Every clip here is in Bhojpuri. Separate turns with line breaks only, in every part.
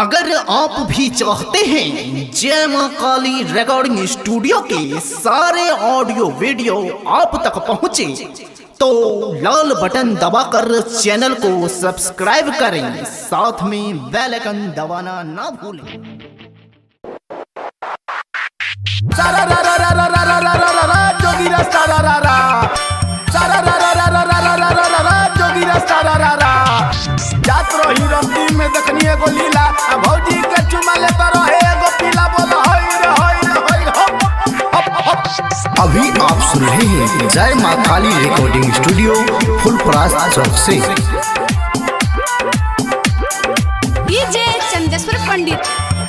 अगर आप भी चाहते हैं जय मां काली रिकॉर्डिंग स्टूडियो के सारे ऑडियो वीडियो आप तक पहुंचे तो लाल बटन दबाकर चैनल को सब्सक्राइब करें, साथ में बेल आइकन दबाना ना भूलें।
जात रही रस्ती में देखनी एगो लीला भौजी के चुमा लेता रहे एगो पीला बोला होई रे
अभी आप सुन रहे हैं जय मां काली रिकॉर्डिंग स्टूडियो फुलपरास चौक से।
डीजे चंदेश्वर पंडित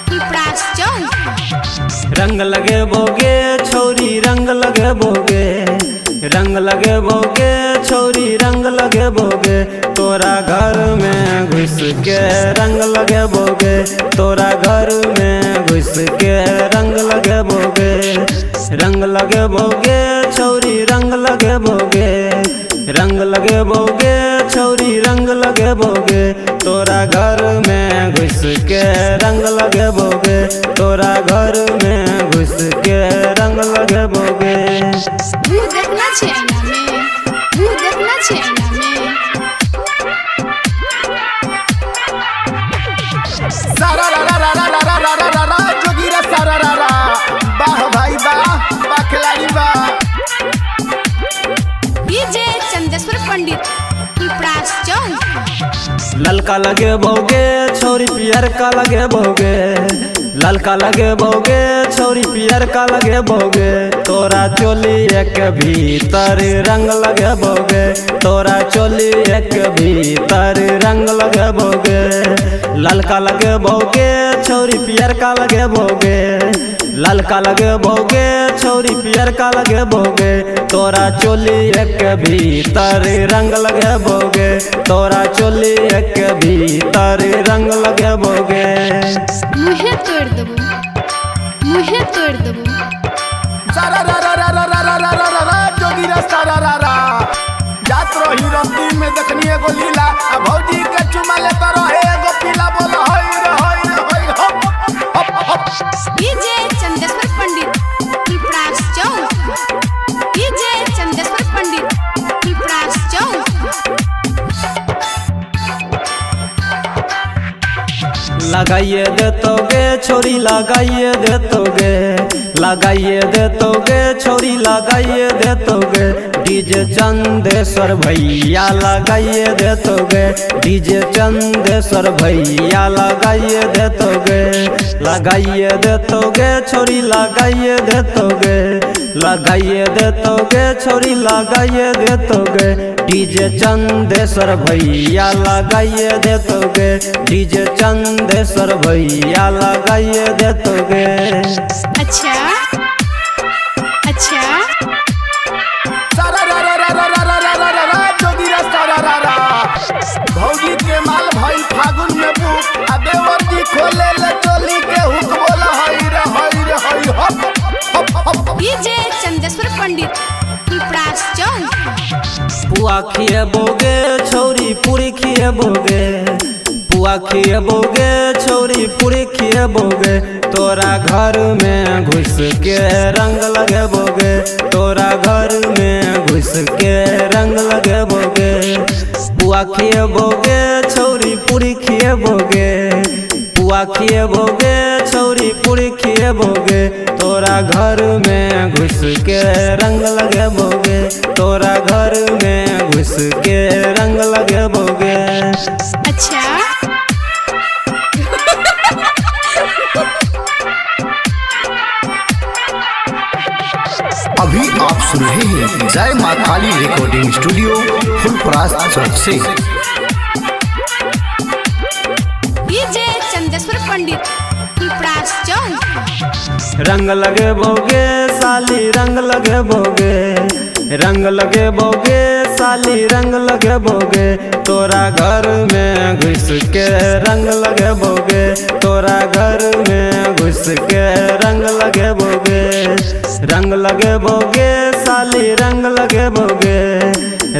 फुलपरास चौक।
रंग लगे बोगे छोरी रंग लगे बोगे, रंग लगे बोगे छोरी रंग लगे बोगे, तोरा घर में घुस के रंग लगे बोगे, तोरा घर में घुस के रंग लगे बोगे, रंग लगे बोगे छोरी रंग लगे बोगे, रंग लगे बोगे छोरी रंग लगे बोगे, तोरा घर में घुस के रंग लगे बोगे, तोरा घर में घुस के रंग लगे बोगे।
वो देखना चैनल में, वो देखना चैनल में।
सारा रा रा रा रा रा रा रा रा रा जोगीरा सारा रा रा वाह भाई वाह खिलाड़ी वाह।
डीजे चंदेश्वर पंडित फुलपरास चौक।
ललका लगे बोगे छोरी पियर का लगे बोगे, ललका लगे बोगे छोरी पियर का लगे बोगे, तोरा चोली एक भीतर रंग लगे बोगे, तोरा चोली एक भीतर रंग लगे बोगे, ललका लगे बोगे छोरी पियर का लगे बोगे, ललका लगे बोगे छोरी पियर का लगे बोगे, तोरा चोली एक भीतर रंग लगे बोगे, तोरा चोली एक भीतर रंग लगे बोगे।
मुहे तोड़ देबो, मुहे तोड़ देबो।
सारा रा रा रा रा रा रा रा रा जोगीरा सारा रा रा जात रही रस्ती में देखनी एगो लीला भौजी के चुमा लेता रहे एगो पीला बोला होई रे
डीजे चंदेश्वर पंडित फुलपरास चौक। डीजे चंदेश्वर पंडित फुलपरास चौक।
लगाइए देतोगे छोरी लगाइए देतोगे, लगाइए देतोगे छोरी लगाइए देतोगे, डीजे चंदेश्वर भैया लगाइए देतोगे, डीजे चंदेश्वर भैया लगाइए देतोगे, लगाइए देतोगे छोरी लगाइए देतोगे, लगाइए देतोगे छोरी लगाइए देतोगे, डीजे चंदेश्वर भैया लगाइए देतोगे, डीजे चंदेश्वर भैया लगाइए देतोगे।
अच्छा अच्छा।
सारा रा रा रा रा रा रा रा रा रा जोगीरा सारा रा रा भौजी के माल भाई फागुन में बुक आ देवर जी खोले ले चोली के हुक बोला होई रे हप।
डीजे चंदेश्वर पंडित फुलपरास चौक।
पुआ खिए बोगे छोरी पूरी खिए बोगे, पुआ खिए बोगे छोरी पूरी खिए बोगे, तोरा घर में घुस के रंग लगे बोगे, तोरा घर में घुस के रंग लगे बोगे, पुआ खिए बोगे छोरी पूरी खिए बोगे, पुआ खिए बोगे छोरी पूरी खिए बोगे, तोरा घर में घुस के रंग लगे बोगे, तोरा घर में घुस के रंग लगे बोगे।
अच्छा।
अभी आप सुन रहे हैं जय मां काली रिकॉर्डिंग स्टूडियो फुलपरास चौक से।
डीजे चंदेश्वर पंडित फुलपरास चौक।
रंग लगे बोगे साली रंग लगे बोगे, रंग लगे बोगे साली रंग लगे बोगे, तोरा घर में घुस के रंग लगे बोगे, तोरा घर में घुस के रंग लगे बोगे, रंग लगे बोगे साली रंग लगे बोगे,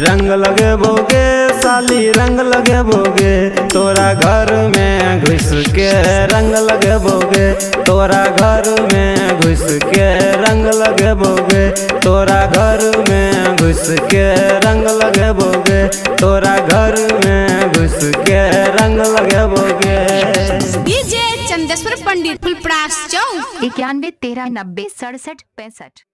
रंग लगे बोगे साली रंग लगेबोगे, तोरा घर में घुस के रंग लगेबोगे, तोरा घर में घुस के रंग लगेबोगे, तोरा घर में घुस के रंग लगेबोगे, तोरा घर में घुस के रंग लगेबोगे।
डीजे चंदेश्वर पंडित फुलपरास चौक
91 13 90 67 65।